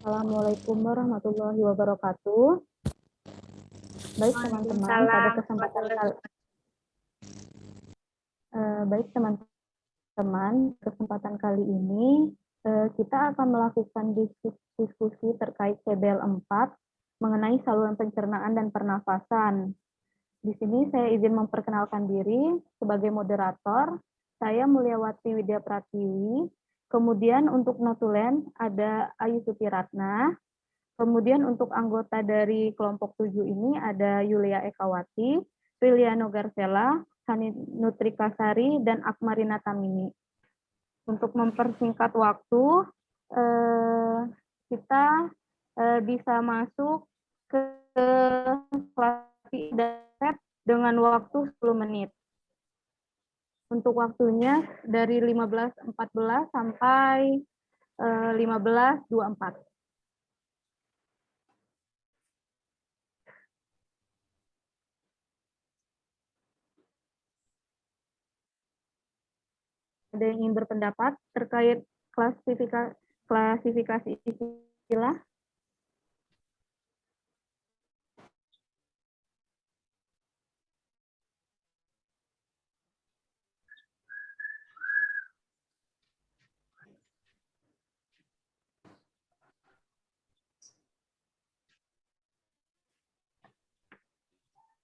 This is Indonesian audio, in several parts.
Assalamualaikum warahmatullahi wabarakatuh. Baik teman-teman, pada kesempatan kali ini kita akan melakukan diskusi terkait CBL 4 mengenai saluran pencernaan dan pernafasan. Di sini saya izin memperkenalkan diri sebagai moderator. Saya Mulyawati Widya Pratiwi. Kemudian untuk notulen ada Ayu Supiratna. Kemudian untuk anggota dari kelompok 7 ini ada Yulia Ekawati, Priliano Garcella, Hani Nutrikasari, dan Akmarina Tamini. Untuk mempersingkat waktu, kita bisa masuk ke kelas dengan waktu 10 menit. Untuk waktunya dari 15.14 sampai 15.24. Ada yang ingin berpendapat terkait klasifikasi istilah?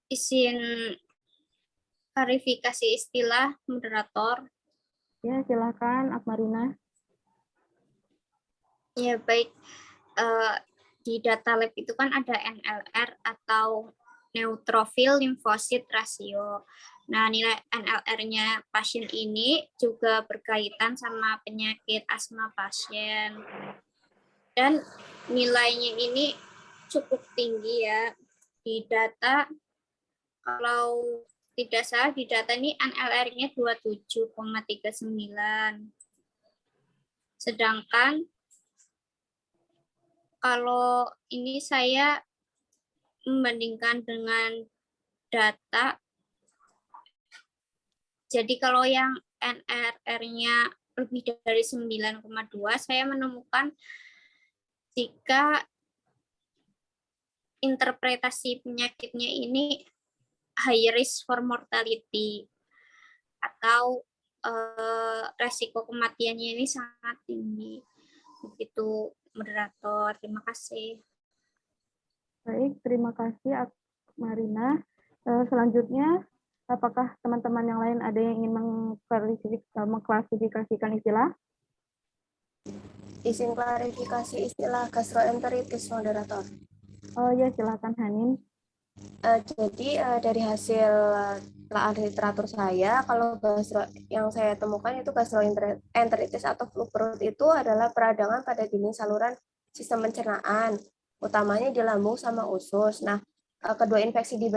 Izin klarifikasi istilah, moderator. Ya, silakan Akmarina. Ya, baik. Di data lab itu kan ada NLR atau neutrophil limfosit rasio. Nah, nilai NLR-nya pasien ini juga berkaitan sama penyakit asma pasien. Dan nilainya ini cukup tinggi ya. Di data, kalau tidak salah di data ini NLR-nya 27,39. Sedangkan kalau ini saya membandingkan dengan data, jadi kalau yang NRR-nya lebih dari 9,2, saya menemukan jika interpretasi penyakitnya ini high risk for mortality atau resiko kematiannya ini sangat tinggi. Begitu, moderator. Terima kasih. Baik, terima kasih Marina. Selanjutnya, apakah teman-teman yang lain ada yang ingin mengklasifikasikan istilah? Izin klarifikasi istilah gastroenteritis, moderator. Oh ya, silakan Hanin. Jadi dari hasil telah literatur saya, kalau yang saya temukan itu gastroenteritis atau flu perut itu adalah peradangan pada dinding saluran sistem pencernaan, utamanya di lambung sama usus. Nah, kedua infeksi di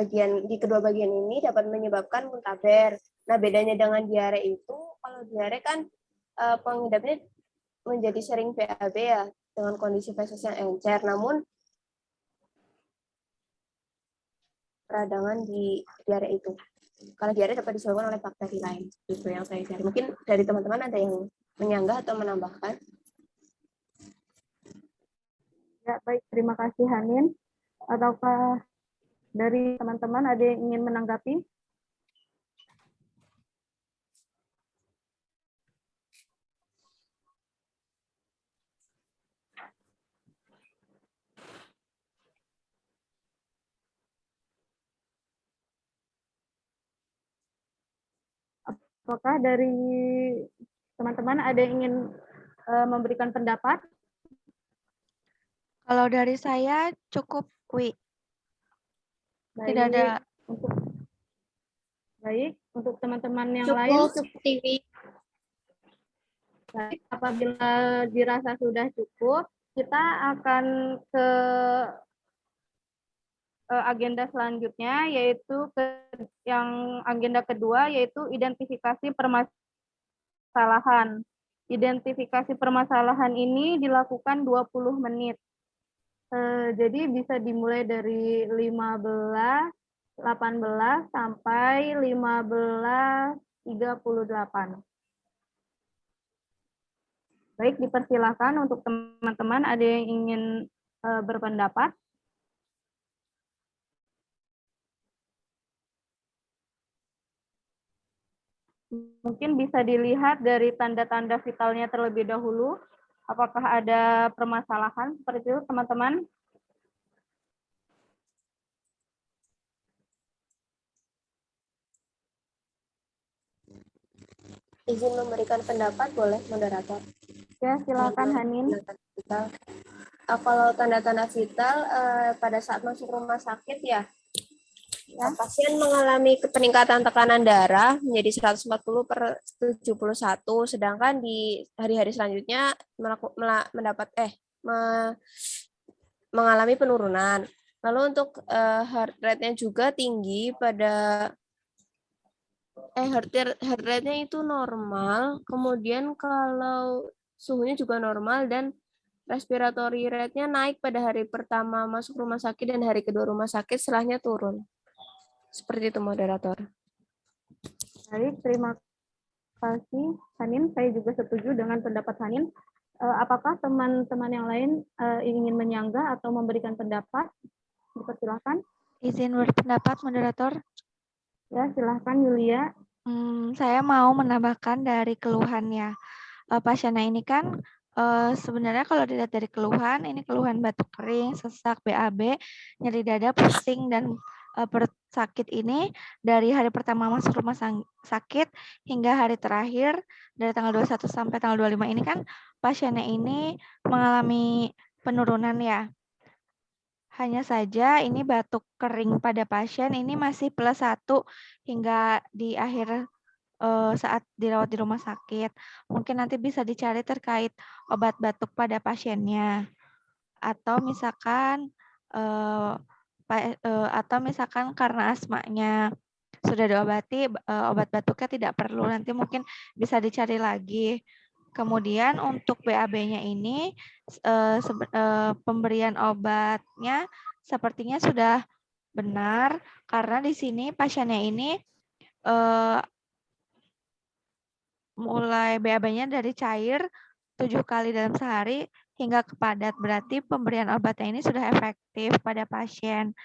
kedua bagian ini dapat menyebabkan muntaber. Nah, bedanya dengan diare itu, kalau diare kan pengidapnya menjadi sering BAB ya, dengan kondisi feses yang encer. Namun peradangan di diare itu. Kalau diare dapat disebabkan oleh bakteri lain, justru yang saya cari. Mungkin dari teman-teman ada yang menyanggah atau menambahkan? Ya, baik. Terima kasih, Hanin. Ataukah dari teman-teman ada yang ingin menanggapi? Apakah dari teman-teman ada yang ingin memberikan pendapat? Kalau dari saya cukup, Wi. Baik. Tidak ada. Baik, untuk teman-teman yang Cukup, lain. TV. Baik, apabila dirasa sudah cukup, kita akan ke agenda selanjutnya, yaitu yang agenda kedua, yaitu identifikasi permasalahan. Identifikasi permasalahan ini dilakukan 20 menit. Jadi bisa dimulai dari 15, 18, sampai 15.38. Baik, dipersilakan untuk teman-teman ada yang ingin berpendapat. Mungkin bisa dilihat dari tanda-tanda vitalnya terlebih dahulu. Apakah ada permasalahan seperti itu, teman-teman? Izin memberikan pendapat boleh, moderator? Ya, silakan Hanin. Kalau tanda-tanda vital pada saat masuk rumah sakit ya, pasien mengalami peningkatan tekanan darah menjadi 140 per 71, sedangkan di hari-hari selanjutnya mengalami penurunan. Lalu untuk heart rate-nya juga tinggi pada heart rate-nya itu normal, kemudian kalau suhunya juga normal dan respiratory rate-nya naik pada hari pertama masuk rumah sakit dan hari kedua rumah sakit setelahnya turun. Seperti itu, moderator. Baik, terima kasih Hanin. Saya juga setuju dengan pendapat Hanin. Apakah teman-teman yang lain ingin menyanggah atau memberikan pendapat? Dipersilakan. Izin berpendapat, moderator. Ya, silahkan Yulia. Saya mau menambahkan dari keluhannya. Pasiennya ini kan sebenarnya kalau dilihat dari keluhan, ini keluhan batuk kering, sesak, BAB, nyeri dada, pusing, dan perut sakit ini dari hari pertama masuk rumah sakit hingga hari terakhir dari tanggal 21 sampai tanggal 25 ini kan pasiennya ini mengalami penurunan ya. Hanya saja ini batuk kering pada pasien ini masih +1 hingga di akhir saat dirawat di rumah sakit. Mungkin nanti bisa dicari terkait obat batuk pada pasiennya. Atau misalkan atau misalkan karena asmanya sudah diobati, obat batuknya tidak perlu. Nanti mungkin bisa dicari lagi. Kemudian untuk BAB-nya ini pemberian obatnya sepertinya sudah benar karena di sini pasiennya ini mulai BAB-nya dari cair 7 kali dalam sehari hingga ke padat. Berarti pemberian obatnya ini sudah efektif pada pasien.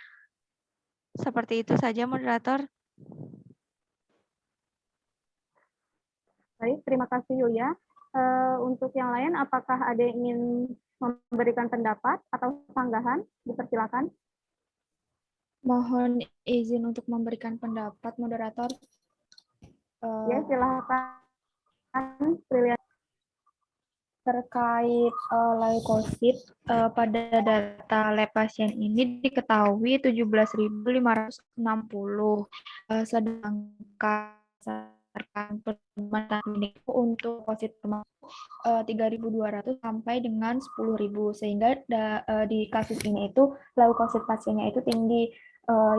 Seperti itu saja, moderator. Baik, terima kasih Yulia. Untuk yang lain, apakah ada yang ingin memberikan pendapat atau sanggahan? Dipersilakan. Mohon izin untuk memberikan pendapat, moderator. Ya, silakan. Terkait leukosit, pada data lab pasien ini diketahui 17.560, sedangkan pertemuan klinik untuk leukosit 3.200 sampai dengan 10.000, sehingga di kasus ini itu leukosit pasiennya itu tinggi,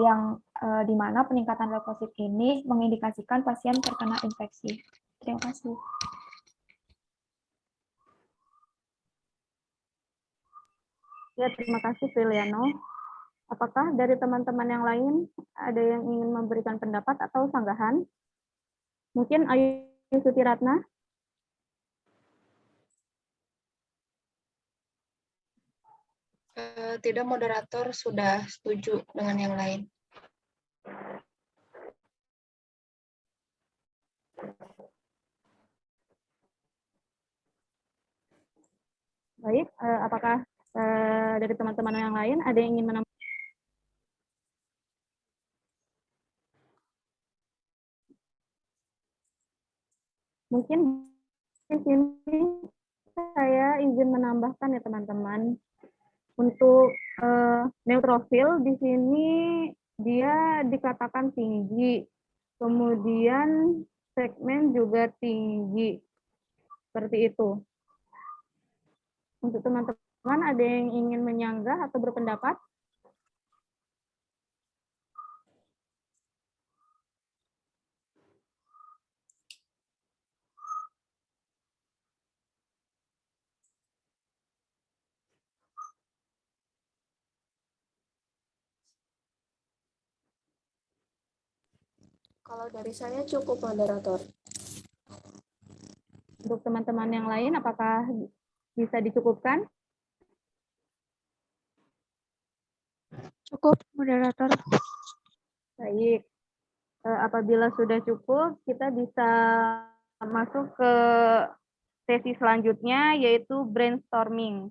yang di mana peningkatan leukosit ini mengindikasikan pasien terkena infeksi. Terima kasih. Ya, terima kasih Filiano. Apakah dari teman-teman yang lain ada yang ingin memberikan pendapat atau sanggahan? Mungkin Ayu Sutiratna. Tidak, moderator sudah setuju dengan yang lain. Baik, apakah dari teman-teman yang lain ada yang ingin menambahkan? Mungkin di sini saya izin menambahkan ya teman-teman. Untuk neutrofil di sini dia dikatakan tinggi, kemudian segmen juga tinggi, seperti itu. Untuk teman-teman ada yang ingin menyanggah atau berpendapat? Kalau dari saya cukup, moderator. Untuk teman-teman yang lain, apakah bisa dicukupkan? Cukup, moderator. Baik. Apabila sudah cukup, kita bisa masuk ke sesi selanjutnya, yaitu brainstorming.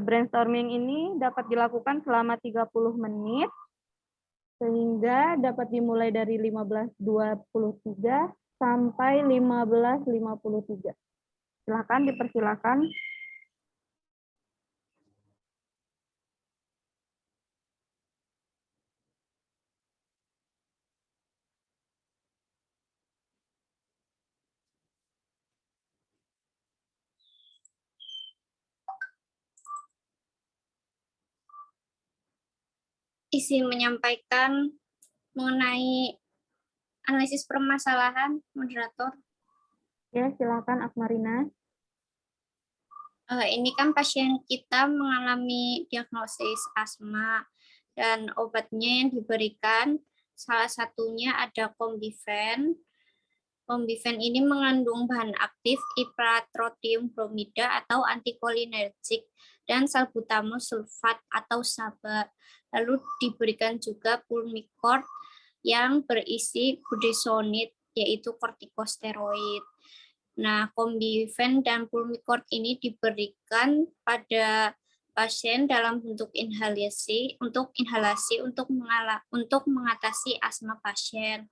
Brainstorming ini dapat dilakukan selama 30 menit, sehingga dapat dimulai dari 15.23 sampai 15.53. Silakan dipersilakan. Izin menyampaikan mengenai analisis permasalahan, moderator. Ya, silakan Akmarina. Ini kan pasien kita mengalami diagnosis asma dan obatnya yang diberikan salah satunya ada Combifen. Combifen ini mengandung bahan aktif ipratropium bromida atau antikolinergik dan salbutamol sulfat atau SABA. Lalu diberikan juga pulmicort yang berisi budesonide yaitu kortikosteroid. Nah, Combifen dan pulmicort ini diberikan pada pasien dalam bentuk inhalasi untuk mengatasi asma pasien.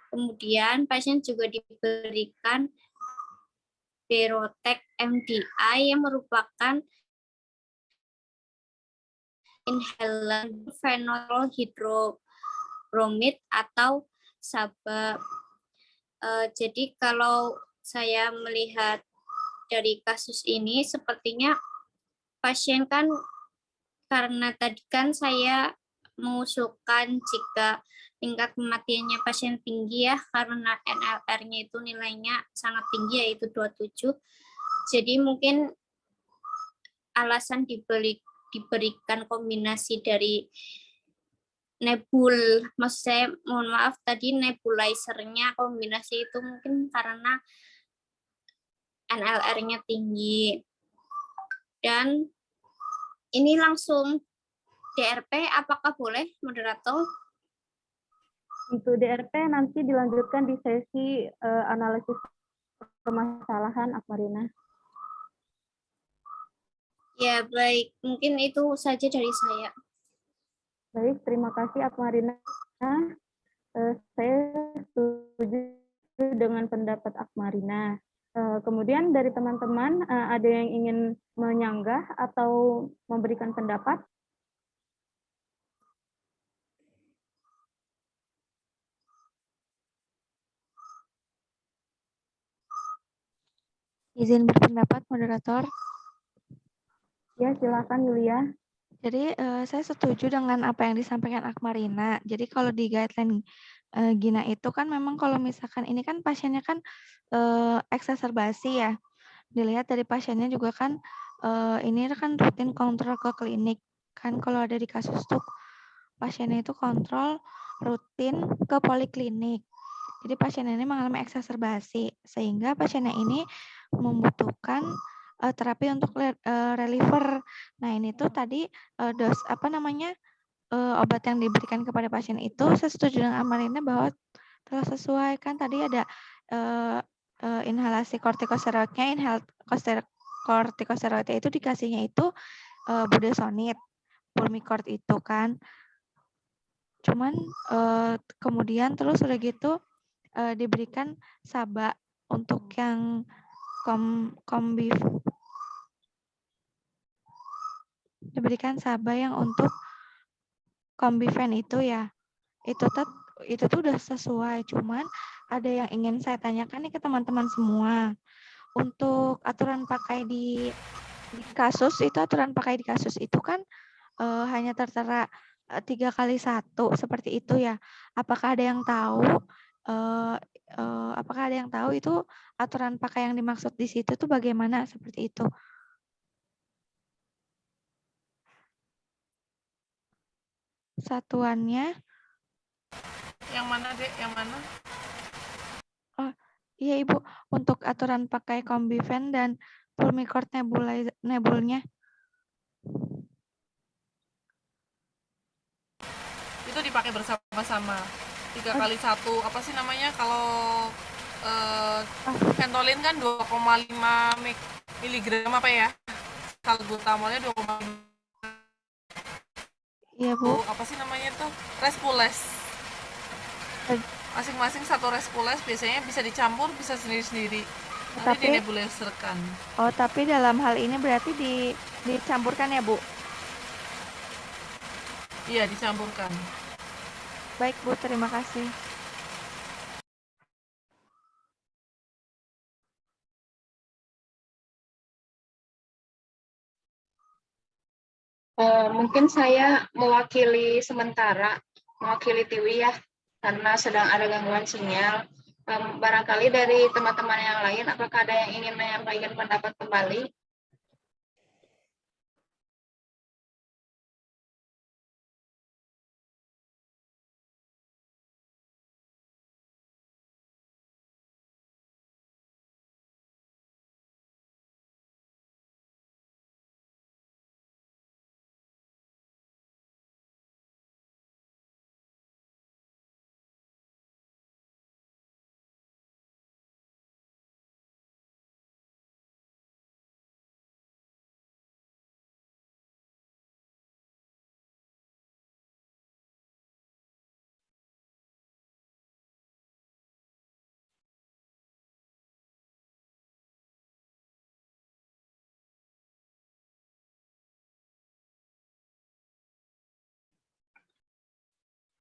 Kemudian pasien juga diberikan Berotec MDI yang merupakan inhalan fenol hidrobromid atau SABA. Jadi kalau saya melihat dari kasus ini sepertinya pasien kan karena tadi kan saya mengusulkan jika tingkat kematiannya pasien tinggi ya karena NLR-nya itu nilainya sangat tinggi yaitu 27. Jadi mungkin alasan diberikan kombinasi dari maksud saya mohon maaf tadi nebulizer-nya kombinasi itu mungkin karena NLR-nya tinggi. Dan ini langsung DRP apakah boleh moderator? Untuk DRP nanti dilanjutkan di sesi analisis permasalahan, Akmarina. Ya, baik. Mungkin itu saja dari saya. Baik, terima kasih Akmarina. Saya setuju dengan pendapat Akmarina. Kemudian dari teman-teman, ada yang ingin menyanggah atau memberikan pendapat? Izin berpendapat, moderator. Ya, silakan Yulia. Jadi saya setuju dengan apa yang disampaikan Akmarina. Jadi kalau di guideline GINA itu kan memang kalau misalkan ini kan pasiennya kan eksaserbasi ya. Dilihat dari pasiennya juga kan ini kan rutin kontrol ke klinik. Kan kalau ada di kasus tuh pasiennya itu kontrol rutin ke poliklinik. Jadi pasien ini mengalami eksaserbasi sehingga pasiennya ini membutuhkan terapi untuk reliever. Nah, ini tuh tadi obat yang diberikan kepada pasien itu saya setuju dengan Amarina bahwa telah sesuai kan tadi ada inhalasi kortikosteroidnya, kortikosteroidnya itu dikasihnya itu budesonide, pulmicort itu kan. Cuman kemudian terus udah gitu diberikan SABA untuk yang diberikan SABA yang untuk Combifen itu ya. Itu tuh udah sesuai, cuman ada yang ingin saya tanyakan nih ke teman-teman semua. Untuk aturan pakai di kasus itu kan hanya tertera 3x1 seperti itu ya. Apakah ada yang tahu itu aturan pakai yang dimaksud di situ tuh bagaimana seperti itu? Satuannya Yang mana, Dek? Yang mana? Iya Ibu, untuk aturan pakai Combifen dan Pulmicort nebulnya. Itu dipakai bersama-sama 3x1 apa sih namanya kalau Ventolin kan 2,5 miligram apa ya, salbutamolnya 2,5. Iya Bu. Apa sih namanya tuh, Respules. Masing-masing satu Respules biasanya bisa dicampur, bisa sendiri-sendiri. Nanti Tapi dinebuliserkan. Oh, tapi dalam hal ini berarti dicampurkan ya Bu? Iya, dicampurkan. Baik Bu, terima kasih. Mungkin saya mewakili Tiwi ya, karena sedang ada gangguan sinyal. Barangkali dari teman-teman yang lain, apakah ada yang ingin menyampaikan pendapat kembali?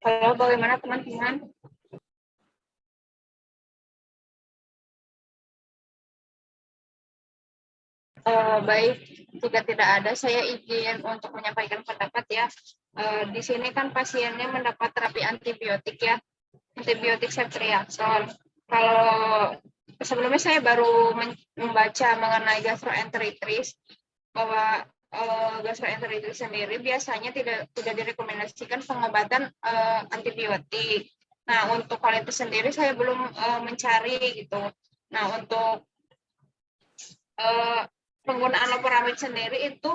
Halo, bagaimana teman-teman? Baik, jika tidak ada, saya izin untuk menyampaikan pendapat ya. Di sini kan pasiennya mendapat terapi antibiotik ya, antibiotik ceftriaxone. Kalau sebelumnya saya baru membaca mengenai gastroenteritis, bahwa gastroenteritis sendiri biasanya tidak direkomendasikan pengobatan antibiotik. Nah, untuk colitis sendiri saya belum mencari gitu. Nah, untuk penggunaan loperamid sendiri itu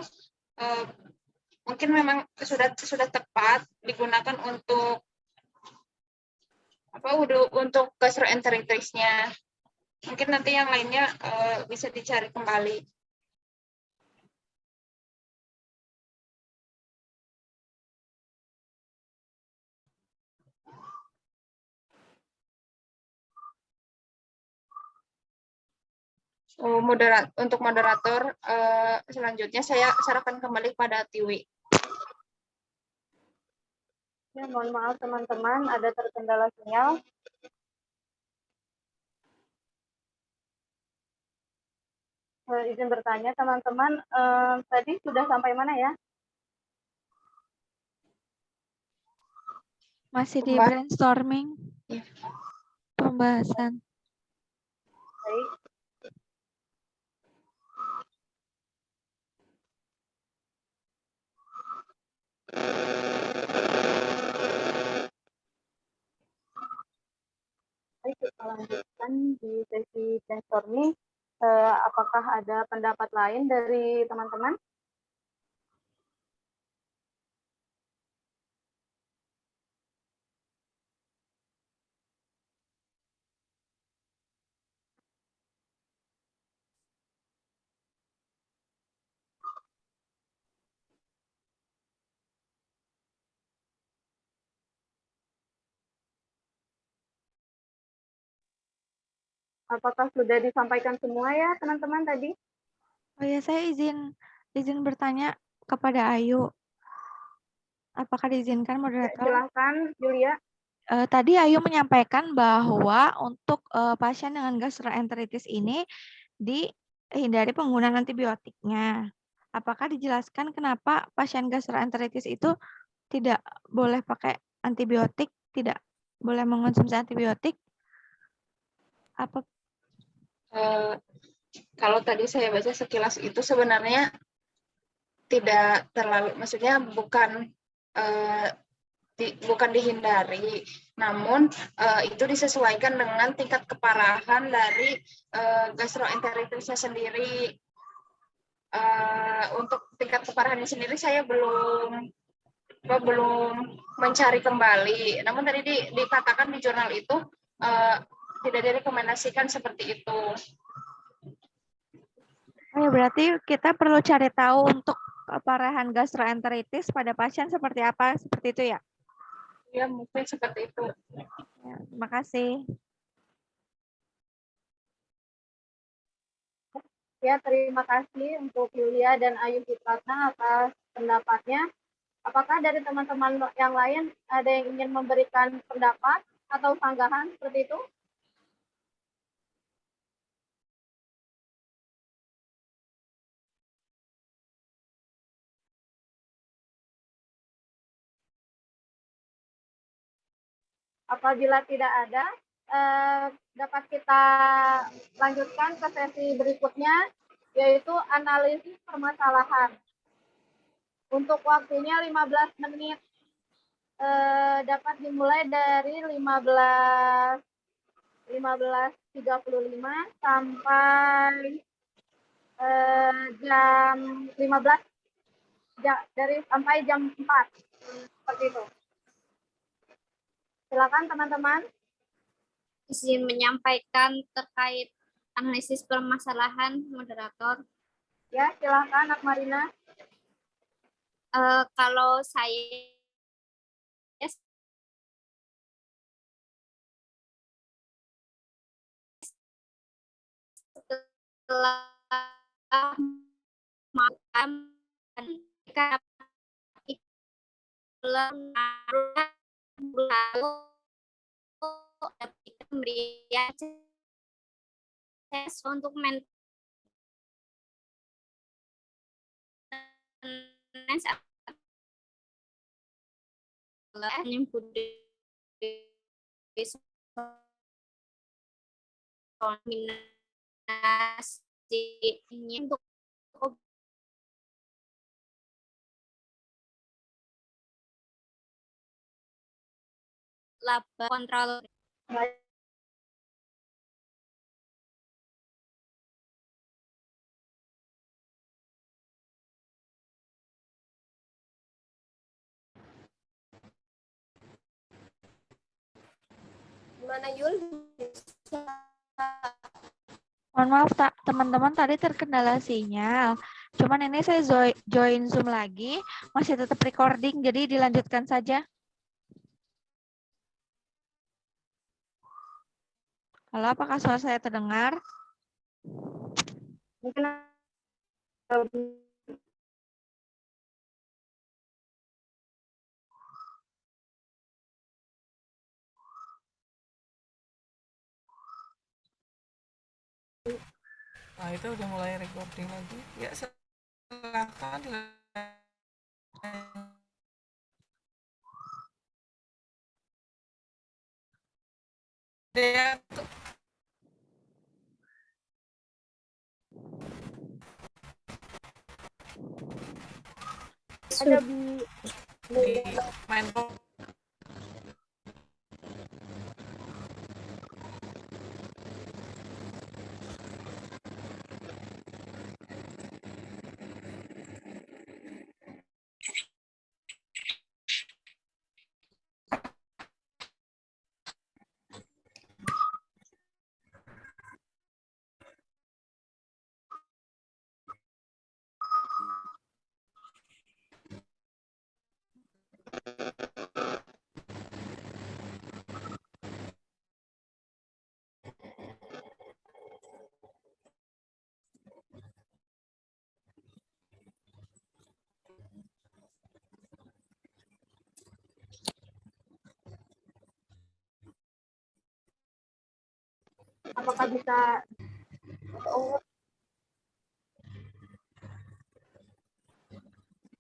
mungkin memang sudah tepat digunakan untuk untuk gastroenteritisnya. Mungkin nanti yang lainnya bisa dicari kembali. Untuk moderator selanjutnya saya serahkan kembali pada Tiwi. Ya, mohon maaf teman-teman, ada terkendala sinyal. Izin bertanya teman-teman, tadi sudah sampai mana ya? Masih di brainstorming. Ya. Pembahasan. Baik. Baik, kita lanjutkan di sesi brainstorming. Apakah ada pendapat lain dari teman-teman? Apakah sudah disampaikan semua ya teman-teman tadi? Oh ya, saya izin bertanya kepada Ayu. Apakah diizinkan moderator? Silakan Julia. Tadi Ayu menyampaikan bahwa untuk pasien dengan gastroenteritis ini dihindari penggunaan antibiotiknya. Apakah dijelaskan kenapa pasien gastroenteritis itu tidak boleh pakai antibiotik, tidak boleh mengonsumsi antibiotik? Apa? Kalau tadi saya baca sekilas itu sebenarnya tidak terlalu, maksudnya bukan dihindari, Namun itu disesuaikan dengan tingkat keparahan dari gastroenteritisnya sendiri. Untuk tingkat keparahannya sendiri saya belum mencari kembali. Namun tadi dikatakan di jurnal itu tidak direkomendasikan seperti itu. Oh ya, berarti kita perlu cari tahu untuk keparahan gastroenteritis pada pasien seperti apa, seperti itu ya? Ya, mungkin seperti itu. Ya, terima kasih. Ya, terima kasih untuk Yulia dan Ayu Fitratna atas pendapatnya. Apakah dari teman-teman yang lain ada yang ingin memberikan pendapat atau sanggahan seperti itu? Apabila tidak ada, dapat kita lanjutkan ke sesi berikutnya, yaitu analisis permasalahan. Untuk waktunya 15 menit, dapat dimulai dari 15.35 sampai jam 15, sampai jam 4, seperti itu. Silakan teman-teman. Izin menyampaikan terkait analisis permasalahan, moderator. Ya, silakan Akmarina. Kalau saya setelah makan pemberian untuk maintenance ini untuk laba kontrol. Gimana Yul? Mohon maaf, teman-teman tadi terkendala sinyal. Cuman ini saya join Zoom lagi, masih tetap recording, jadi dilanjutkan saja. Halo, apakah suara saya terdengar? Mungkin Nah, itu udah mulai recording lagi. Ya, silakan. Dea, ada di main apakah bisa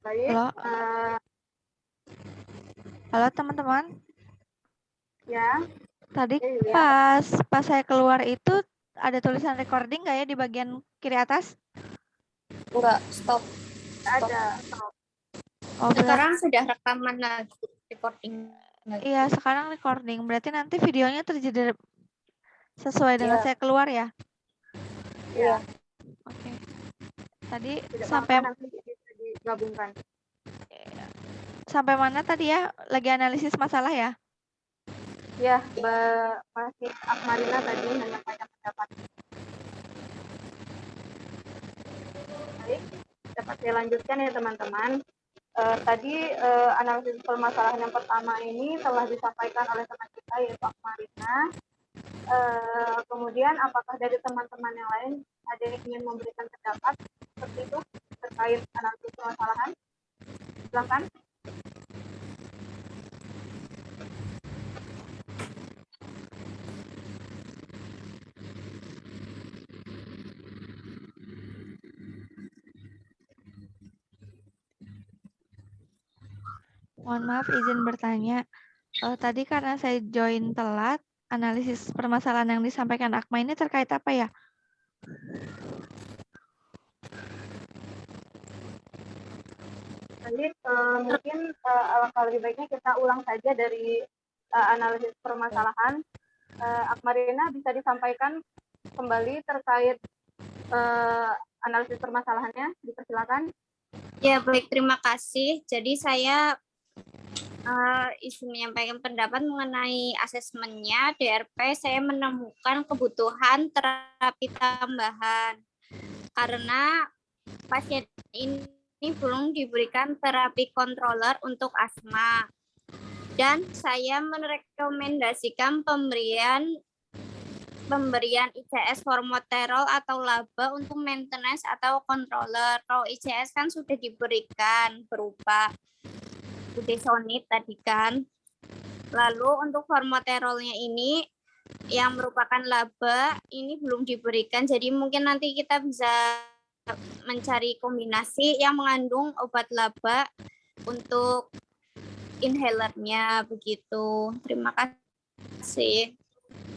baik? Halo, halo teman-teman. Ya, Tadi ya. pas saya keluar itu ada tulisan recording nggak ya di bagian kiri atas? Enggak, stop. Ada. Oh, Sekarang sudah rekaman lagi recording. Iya, sekarang recording. Berarti nanti videonya terjadi sesuai dengan saya keluar ya? Iya. Oke. Tadi Tidak sampai apa-apa, nanti bisa digabungkan. sampai mana tadi ya? Lagi analisis masalah ya? Ya, Masih Akmarina tadi menyampaikan pendapat. Baik, dapat saya lanjutkan ya teman-teman. Tadi analisis permasalahan yang pertama ini telah disampaikan oleh teman kita yaitu Akmarina. Kemudian apakah dari teman-teman yang lain ada yang ingin memberikan pendapat seperti itu terkait analisis permasalahan? Silakan. Mohon maaf izin bertanya. Tadi karena saya join telat, analisis permasalahan yang disampaikan Akma ini terkait apa ya? Jadi mungkin alangkah lebih baiknya kita ulang saja dari analisis permasalahan. Akmarina bisa disampaikan kembali terkait analisis permasalahannya, dipersilakan. Ya, baik, terima kasih. Jadi saya izin menyampaikan pendapat mengenai asesmennya DRP. Saya menemukan kebutuhan terapi tambahan karena pasien ini belum diberikan terapi controller untuk asma. Dan saya merekomendasikan pemberian ICS formoterol atau laba untuk maintenance atau controller. Kalau ICS kan sudah diberikan berupa budesonide tadi kan. Lalu untuk formoterolnya ini yang merupakan laba ini belum diberikan. Jadi mungkin nanti kita bisa mencari kombinasi yang mengandung obat laba untuk inhalernya begitu. Terima kasih.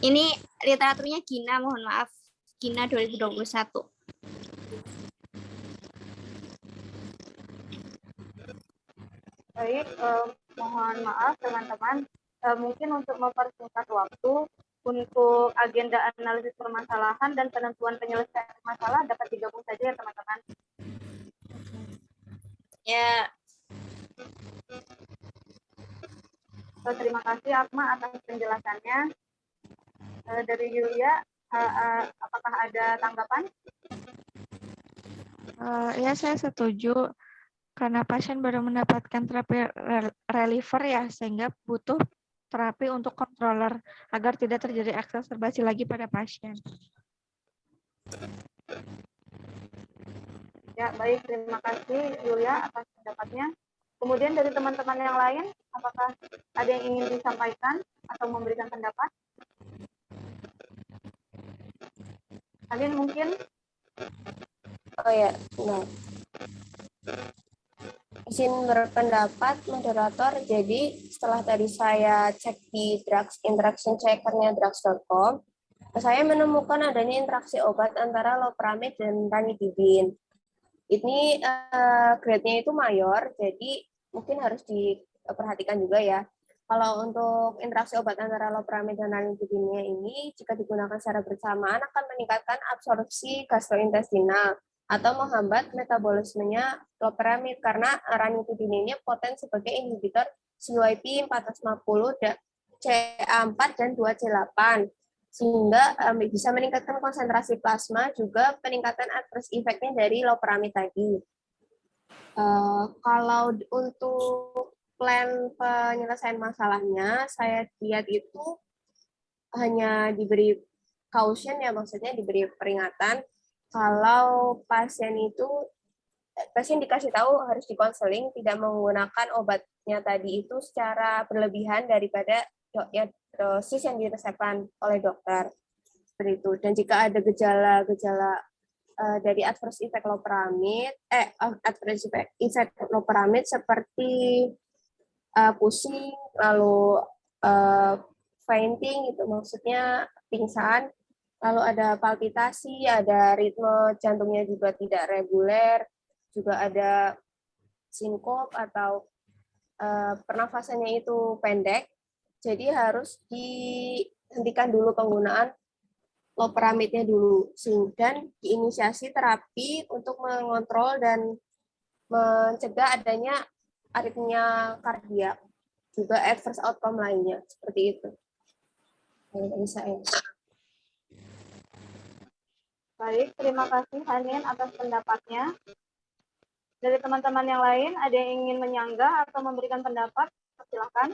Ini literaturnya Gina, mohon maaf. Gina 2021. Baik, mohon maaf teman-teman. Mungkin untuk mempersingkat waktu, untuk agenda analisis permasalahan dan penentuan penyelesaian masalah dapat digabung saja ya teman-teman. Ya. Terima kasih Akma atas penjelasannya. Dari Yulia, apakah ada tanggapan? Ya, saya setuju. Karena pasien baru mendapatkan terapi reliever ya, sehingga butuh terapi untuk controller agar tidak terjadi eksaserbasi lagi pada pasien. Ya, baik. Terima kasih Yulia atas pendapatnya. Kemudian dari teman-teman yang lain, apakah ada yang ingin disampaikan atau memberikan pendapat? Kalian mungkin? Oh ya, nah. Izin berpendapat, moderator. Jadi setelah tadi saya cek di drugs interaction checkernya drugs.com, saya menemukan adanya interaksi obat antara loperamide dan ranitidin. Ini grade-nya itu mayor, jadi mungkin harus diperhatikan juga ya. Kalau untuk interaksi obat antara loperamide dan ranitidinnya ini, jika digunakan secara bersamaan akan meningkatkan absorpsi gastrointestinal atau menghambat metabolismenya loperamide karena ranitidin ini poten sebagai inhibitor CYP 450, CA4 dan 2C8 sehingga bisa meningkatkan konsentrasi plasma, juga peningkatan adverse effect-nya dari loperamide tadi. Kalau untuk plan penyelesaian masalahnya, saya lihat itu hanya diberi caution ya, maksudnya diberi peringatan kalau pasien dikasih tahu harus dikonseling, tidak menggunakan obatnya tadi itu secara berlebihan daripada dosis yang diresepkan oleh dokter. Seperti itu. Dan jika ada gejala-gejala dari adverse effect loperamide seperti pusing, lalu fainting, itu maksudnya pingsan, lalu ada palpitasi, ada ritme jantungnya juga tidak reguler, juga ada sinkop atau pernafasannya itu pendek, Jadi harus dihentikan dulu penggunaan loperamidnya dulu, dan diinisiasi terapi untuk mengontrol dan mencegah adanya aritmia kardiak, juga adverse outcome lainnya, seperti itu. Dari saya. Baik, terima kasih Hanin atas pendapatnya. Dari teman-teman yang lain, ada yang ingin menyanggah atau memberikan pendapat? Silakan.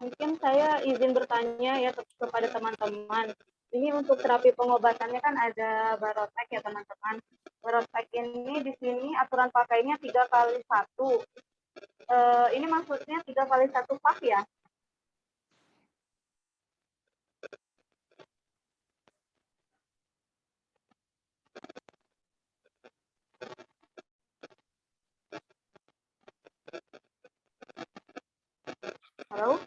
Mungkin saya izin bertanya ya kepada teman-teman. Ini untuk terapi pengobatannya kan ada Barotek ya teman-teman. Barotek ini di sini aturan pakainya 3x1. Ini maksudnya 3x1 pak ya? Halo?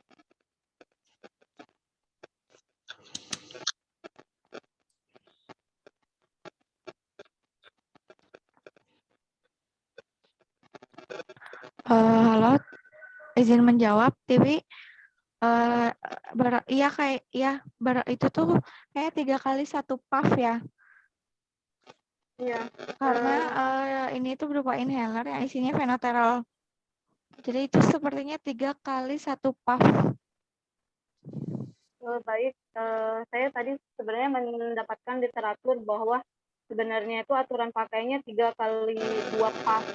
Halo, izin menjawab, Tiwi. Iya kayak itu tuh kayak 3x1 puff ya. Iya. Karena ini tuh berupa inhaler yang isinya fenoterol. Jadi itu sepertinya 3x1 puff. Baik, saya tadi sebenarnya mendapatkan literatur bahwa sebenarnya itu aturan pakainya 3x2 puff.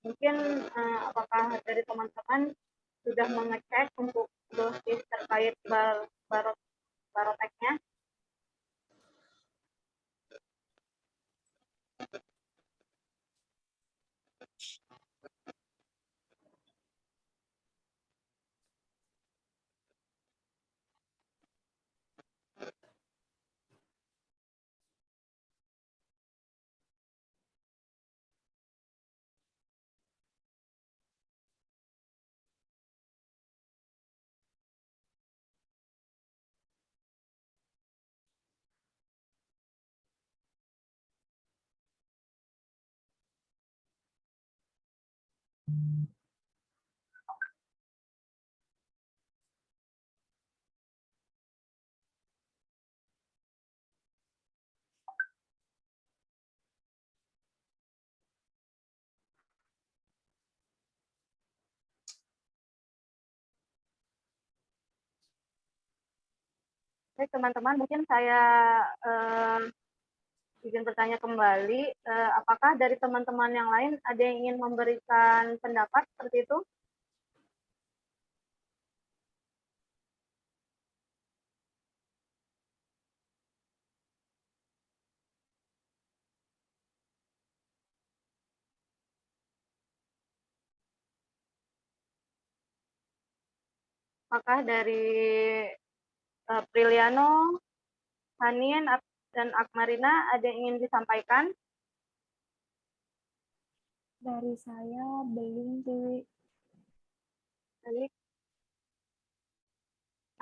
Mungkin apakah dari teman-teman sudah mengecek untuk dosis terkait baroteknya? Baik teman-teman, mungkin saya izin bertanya kembali, apakah dari teman-teman yang lain ada yang ingin memberikan pendapat seperti itu? Apakah dari Priliano, Hanin, dan Akmarina ada yang ingin disampaikan? Dari saya belum sih. Baik.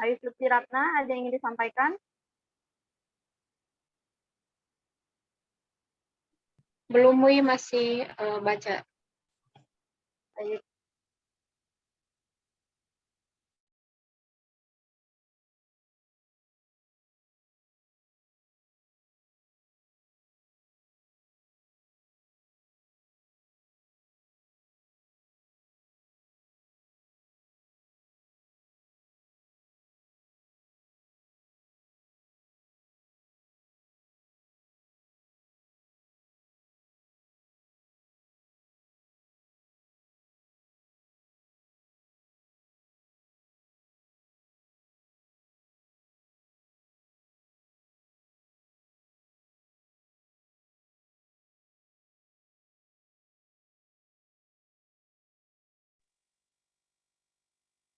Ayu Suti Ratna, ada yang ingin disampaikan? Belum, Wi, masih baca. Baik.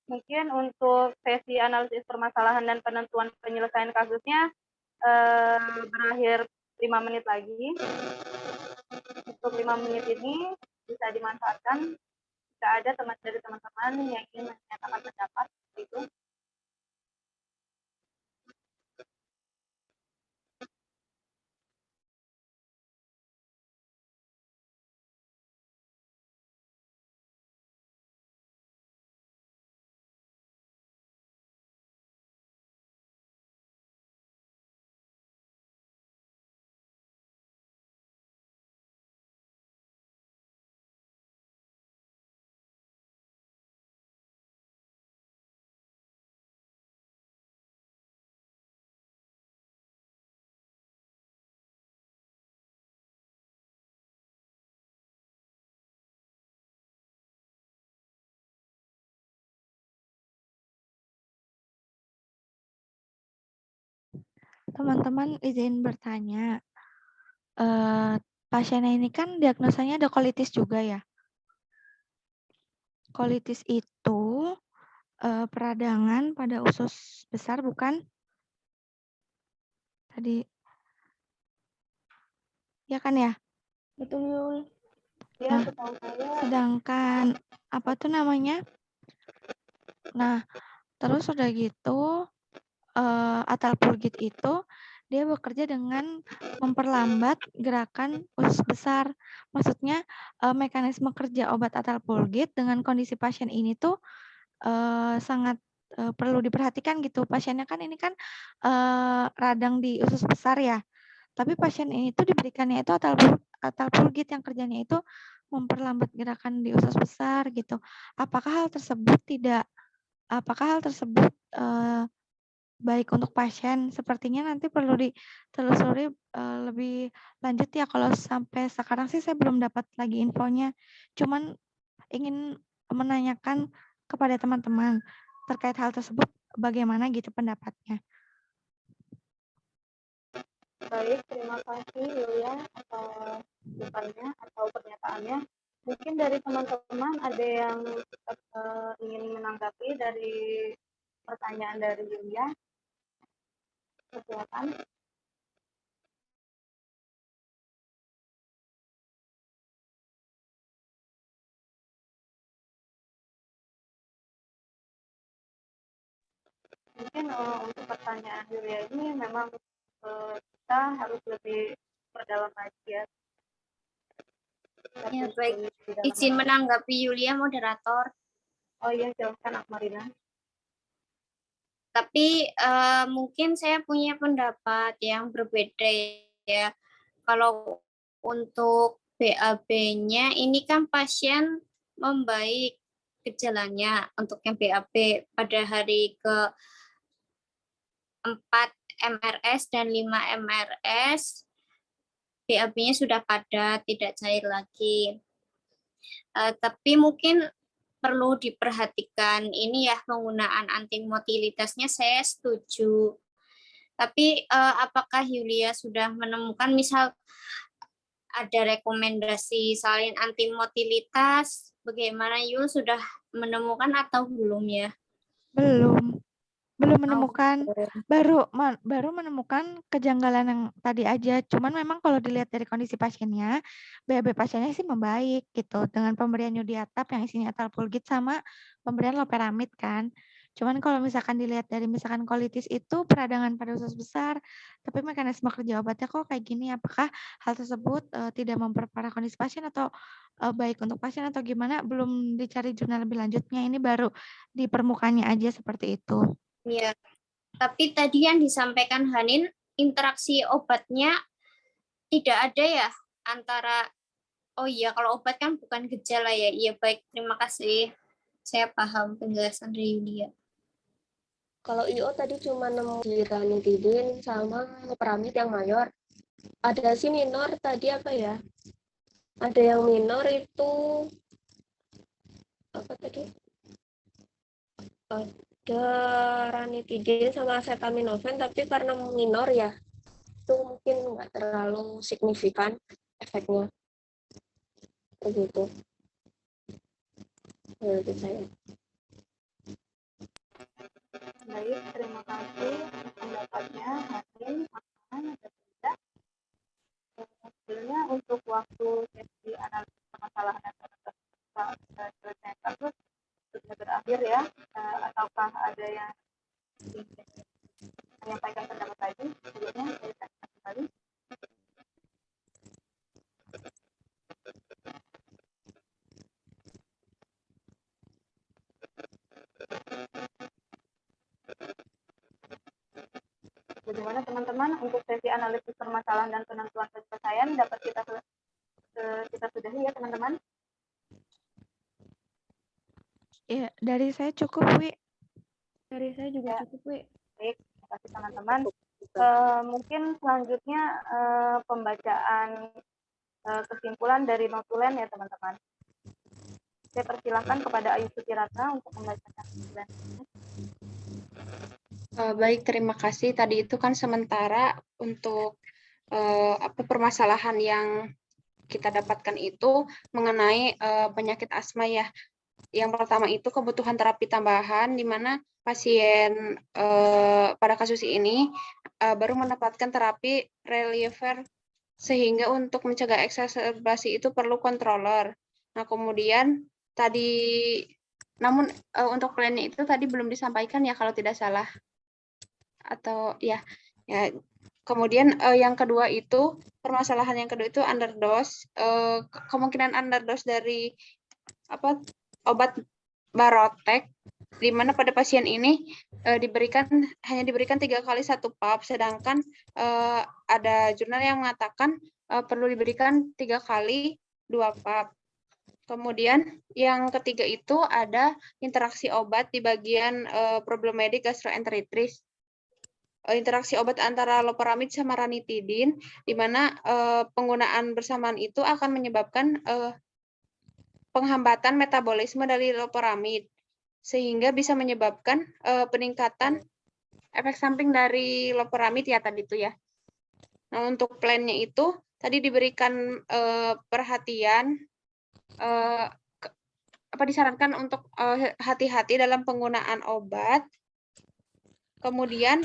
Mungkin untuk sesi analisis permasalahan dan penentuan penyelesaian kasusnya berakhir 5 menit lagi. Untuk 5 menit ini bisa dimanfaatkan jika ada dari teman-teman yang ingin menyatakan pendapat itu. Teman-teman izin bertanya, pasiennya ini kan diagnosanya ada kolitis juga ya. Kolitis itu peradangan pada usus besar bukan? Tadi, ya kan ya? Betul, Yul. Ya, Nah, setahu saya. sedangkan apa tuh namanya? Nah, terus udah gitu atalpulgit itu dia bekerja dengan memperlambat gerakan usus besar. Maksudnya mekanisme kerja obat atalpulgit dengan kondisi pasien ini tuh sangat perlu diperhatikan gitu. Pasiennya kan ini kan radang di usus besar ya. Tapi pasien ini tuh diberikannya itu atalpulgit yang kerjanya itu memperlambat gerakan di usus besar gitu. Apakah hal tersebut baik untuk pasien? Sepertinya nanti perlu ditelusuri lebih lanjut ya. Kalau sampai sekarang sih saya belum dapat lagi infonya. Cuman ingin menanyakan kepada teman-teman terkait hal tersebut bagaimana gitu pendapatnya. Baik, terima kasih Yulia atas jawabannya atau pernyataannya. Mungkin dari teman-teman ada yang ingin menanggapi dari pertanyaan dari Yulia. Silakan. Mungkin untuk pertanyaan Yulia ini memang kita harus lebih perdalam lagi ya. Ya, baik. Izin menanggapi Yulia, moderator. Oh iya, silakan Akmarina. Tapi mungkin saya punya pendapat yang berbeda ya. Kalau untuk BAB-nya ini kan pasien membaik gejalanya untuk yang BAB pada hari ke-4 MRS dan 5 MRS. BAB-nya sudah padat, tidak cair lagi. Tapi mungkin perlu diperhatikan ini ya, penggunaan antimotilitasnya saya setuju. Tapi apakah Yulia sudah menemukan misal ada rekomendasi salin antimotilitas? Bagaimana Yul, sudah menemukan atau belum ya? Belum menemukan, baru menemukan kejanggalan yang tadi aja. Cuman memang kalau dilihat dari kondisi pasiennya, BAB pasiennya sih membaik gitu dengan pemberian Yudiatap yang isinya atalpulgit sama pemberian loperamid kan. Cuman kalau misalkan dilihat dari misalkan kolitis itu peradangan pada usus besar, tapi mekanisme kerja obatnya kok kayak gini. Apakah hal tersebut tidak memperparah kondisi pasien atau baik untuk pasien atau gimana? Belum dicari jurnal lebih lanjutnya. Ini baru di permukaannya aja seperti itu. Iya, tapi tadi yang disampaikan Hanin, interaksi obatnya tidak ada ya antara, oh iya kalau obat kan bukan gejala ya. Iya baik, terima kasih. Saya paham penjelasan dari Yulia. Kalau IO tadi cuma nemu di ranitidin sama loperamid yang mayor. Ada sih minor tadi apa ya? Ada yang minor itu apa tadi? Ada ranitidin sama acetaminophen, tapi karena minor ya, itu mungkin nggak terlalu signifikan efeknya. Begitu. Menurut saya. Baik, terima kasih pendapatnya Hanin, Akman, dan tidak. Sebenarnya untuk waktu sesi analisis permasalahan dan selesai ada yang ingin menyampaikan pendapat lagi, sebelumnya saya tanya kembali. Bagaimana teman-teman untuk sesi analisis permasalahan dan penentuan penyelesaian dapat kita sudahi ya teman-teman? Ya, dari saya cukup, Wi. Dari saya juga Ya. cukup, Wi. Baik, terima kasih teman-teman. Mungkin selanjutnya pembacaan kesimpulan dari notulen ya teman-teman. Saya persilahkan kepada Ayu Sutirata untuk membacakan kesimpulan. Baik, terima kasih. Tadi itu kan sementara untuk permasalahan yang kita dapatkan itu mengenai penyakit asma ya. Yang pertama itu kebutuhan terapi tambahan, di mana pasien pada kasus ini baru mendapatkan terapi reliever, sehingga untuk mencegah eksaserbasi itu perlu controller. Nah, kemudian namun untuk plannya itu tadi belum disampaikan ya kalau tidak salah. Atau ya kemudian yang kedua itu permasalahan yang kedua itu underdose, kemungkinan underdose dari obat Barotek, di mana pada pasien ini hanya diberikan 3 kali 1 pap, sedangkan ada jurnal yang mengatakan perlu diberikan 3 kali 2 pap. Kemudian yang ketiga itu ada interaksi obat di bagian problematic gastroenteritis. Interaksi obat antara loperamid sama ranitidin, di mana penggunaan bersamaan itu akan menyebabkan penghambatan metabolisme dari loperamid, sehingga bisa menyebabkan peningkatan efek samping dari loperamid ya tadi itu ya. Nah, untuk plannya itu tadi diberikan perhatian, disarankan untuk hati-hati dalam penggunaan obat. Kemudian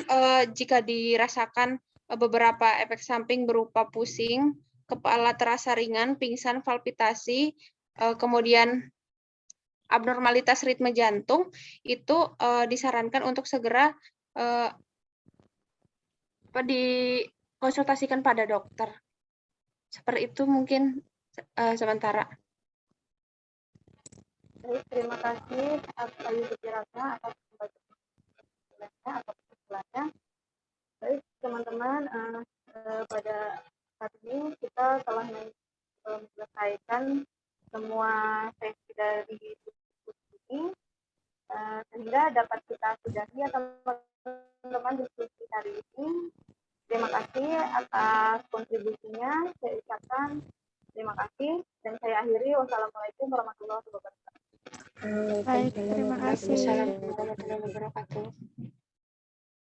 jika dirasakan beberapa efek samping berupa pusing, kepala terasa ringan, pingsan, palpitasi, kemudian abnormalitas ritme jantung, itu disarankan untuk segera dikonsultasikan pada dokter. Seperti itu mungkin sementara. Baik, terima kasih Ayu Sutirata atas kesimpulannya. Baik teman-teman, pada saat ini kita telah menyelesaikan semua sesi dari diskusi ini, sehingga dapat kita sudahi ya teman-teman diskusi hari ini. Terima kasih atas kontribusinya. Saya ucapkan terima kasih dan saya akhiri. Wassalamualaikum warahmatullahi wabarakatuh. Baik, terima kasih. Assalamualaikum warahmatullahi wabarakatuh.